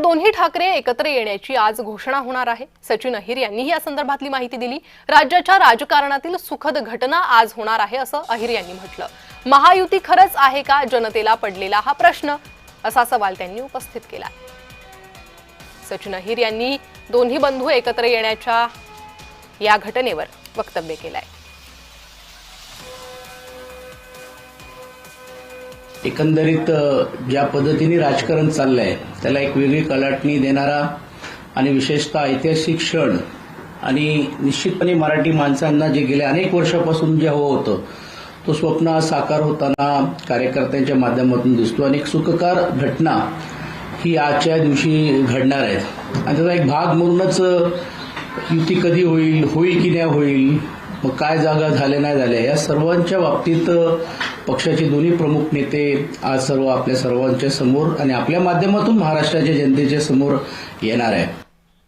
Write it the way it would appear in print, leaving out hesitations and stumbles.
दोन्ही ठाकरे एकत्र येण्याची आज घोषणा होणार आहे। सचिन अहिर यांनी या संदर्भातली माहिती दिली। राज्याच्या राजकारणातील सुखद घटना आज होणार आहे असं अहिर यांनी म्हटलं। महायुती खरंच आहे का जनतेला पडलेला हा प्रश्न असा सवाल त्यांनी उपस्थित केला। सचिन अहिर यांनी दोन्ही बंधू एकत्र येण्याच्या या घटनेवर वक्तव्य केलंय। एकंदरीत ज्या पद्धतीने राजकारण चाललंय त्याला एक वेगळी कलाटणी देणारा आणि विशेषतः ऐतिहासिक क्षण आणि निश्चितपणे मराठी माणसांना जे गेल्या अनेक वर्षापासून जे हवं होतं तो स्वप्न साकार होताना कार्यकर्त्यांच्या माध्यमातून दिसतो। आणि एक सुखकर घटना ही आजच्या दिवशी घडणार आहे आणि त्याचा एक भाग म्हणूनच युती कधी होईल की नाही होईल, मग काय जागा झाले नाही झाले, या सर्वांच्या बाबतीत पक्षाचे दोन्ही प्रमुख नेते आज आपल्या सर्वांच्या समोर आणि आपल्या माध्यमातून महाराष्ट्राच्या जनतेच्या समोर येणार आहे।